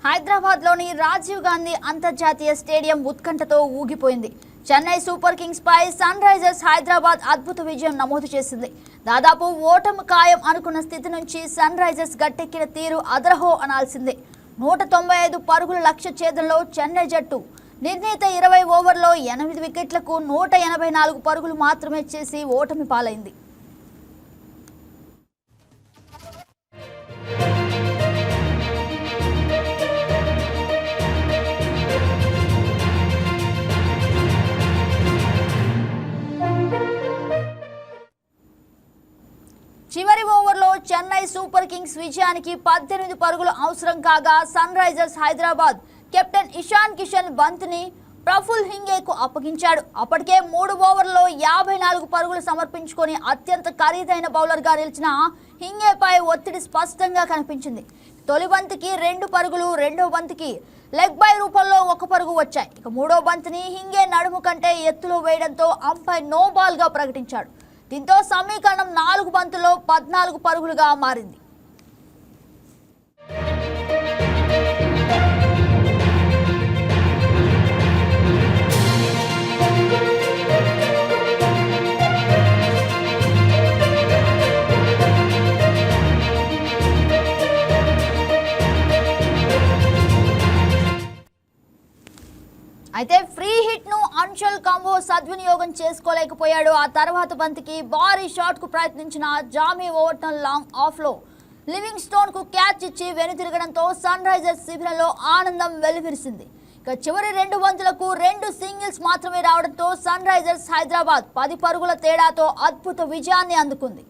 హైదరాబాద్లోని రాజీవ్ గాంధీ అంతర్జాతీయ స్టేడియం ఉత్కంఠతో ఊగిపోయింది. చెన్నై సూపర్ కింగ్స్ పై సన్ రైజర్స్ హైదరాబాద్ అద్భుత విజయం నమోదు చేసింది. దాదాపు ఓటమి ఖాయం అనుకున్న స్థితి నుంచి సన్ రైజర్స్ గట్టెక్కిన తీరు అదరహో అనాల్సిందే. 195 పరుగుల లక్ష్య ఛేదనలో చెన్నై జట్టు నిర్ణీత 20 ఓవర్లో 8 వికెట్లకు 184 పరుగులు మాత్రమే చేసి ఓటమి పాలైంది. చివరి ఓవర్లో చెన్నై సూపర్ కింగ్స్ విజయానికి 18 పరుగులు అవసరం కాగా Sunrisers Hyderabad captain Ishan Kishan బంతిని ప్రఫుల్ హింగేకు అప్పగించాడు. అప్పటికే 3 ఓవర్లలో 54 పరుగులు సమర్పించుకొని అత్యంత ఖరీదైన బౌలర్గా నిలిచిన హింగేపై ఒత్తిడి స్పష్టంగా కనిపించింది. తొలి బంతికి 2 పరుగులు, రెండో బంతికి లెగ్ బై రూపంలో 1 పరుగు వచ్చాయి. ఇక మూడో బంతిని హింగే నడుము కంటే ఎత్తులో వేయడంతో అంపైర్ నో బాల్ గా ప్రకటించాడు. దీంతో సమీకరణం 4 బంతుల్లో 14 పరుగులుగా మారింది. అయితే ఫ్రీ హిట్ ను అన్షల్ కాంబో సద్వినియోగం చేసుకోలేకపోయాడు. ఆ తర్వాత బంతికి భారీ షాట్ కు ప్రయత్నించిన జామీ ఓవర్టన్ లాంగ్ ఆఫ్ లో లివింగ్ స్టోన్ కు క్యాచ్ ఇచ్చి వెనుతిరగడంతో సన్ రైజర్స్ శిబిరంలో ఆనందం వెల్లివిరిసింది. ఇక చివరి 2 బంతులకు 2 సింగిల్స్ మాత్రమే రావడంతో సన్ రైజర్స్ హైదరాబాద్ 10 పరుగుల తేడాతో అద్భుత విజయాన్ని అందుకుంది.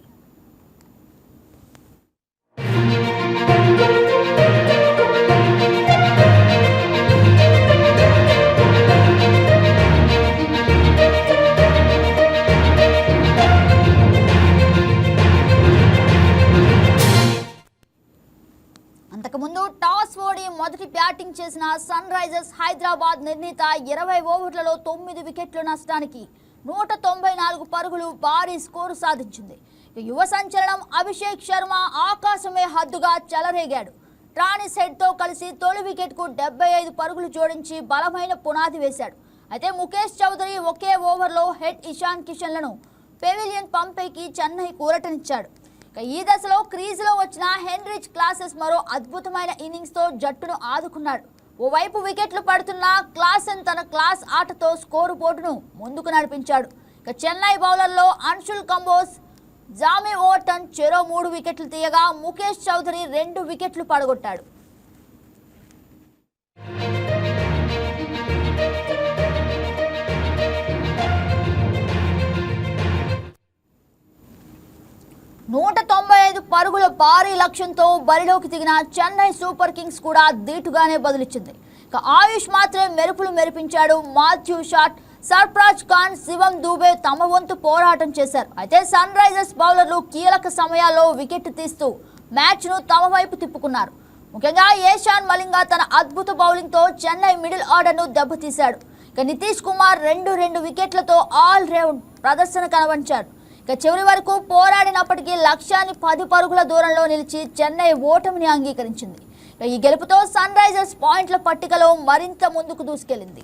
అంతకుముందు టాస్ ఓడి మొదటి బ్యాటింగ్ చేసిన సన్ రైజర్స్ హైదరాబాద్ నిర్ణీత 20 ఓవర్లలో 9 వికెట్ల నష్టానికి 194 పరుగులు భారీ స్కోరు సాధించింది. యువ సంచలనం అభిషేక్ శర్మ ఆకాశమే హద్దుగా చెలరేగాడు. ట్రానిస్ హెడ్తో కలిసి తొలి వికెట్కు 75 పరుగులు జోడించి బలమైన పునాది వేశాడు. అయితే ముఖేష్ చౌదరి ఒకే ఓవర్లో హెడ్ ఇషాన్ కిషన్లను పెవిలియన్ పంపేకి చెన్నై కూరటనిచ్చాడు. ఈ దశలో క్రీజులో వచ్చిన హెన్రిచ్ క్లాసెస్ మరో అద్భుతమైన ఇన్నింగ్స్తో జట్టును ఆదుకున్నాడు. ఓవైపు వికెట్లు పడుతున్న క్లాసెన్ తన క్లాస్ ఆటతో స్కోరు బోర్డును ముందుకు నడిపించాడు. చెన్నై బౌలర్లో అన్షుల్ కంబోజ్, జామీ ఓవర్టన్ చెరో 3 వికెట్లు తీయగా ముఖేష్ చౌదరి 2 వికెట్లు పడగొట్టాడు. పరుగుల భారీ లక్ష్యంతో బరిలోకి దిగిన చెన్నై సూపర్ కింగ్స్ కూడా ధీటుగానే బదులిచ్చింది. ఇక ఆయుష్ మాత్రమే మెరుపులు మెరిపించాడు. మాథ్యూ షాట్, సర్ఫరాజ్ ఖాన్, శివం దూబే తమ వంతు పోరాటం చేశారు. అయితే సన్ రైజర్స్ బౌలర్లు కీలక సమయాల్లో వికెట్ తీస్తూ మ్యాచ్ను తమ వైపు తిప్పుకున్నారు. ముఖ్యంగా ఏషాన్ మలింగా తన అద్భుత బౌలింగ్తో చెన్నై మిడిల్ ఆర్డర్ను దెబ్బతీశాడు. ఇక నితీష్ కుమార్ 2 వికెట్లతో ఆల్ రౌండ్ ప్రదర్శన కనబరిచాడు. ఇక చివరి వరకు పోరాడినప్పటికీ లక్ష్యాన్ని 10 పరుగుల దూరంలో నిలిచి చెన్నై ఓటమిని అంగీకరించింది. ఈ గెలుపుతో సన్ రైజర్స్ పాయింట్ల పట్టికలో మరింత ముందుకు దూసుకెళ్లింది.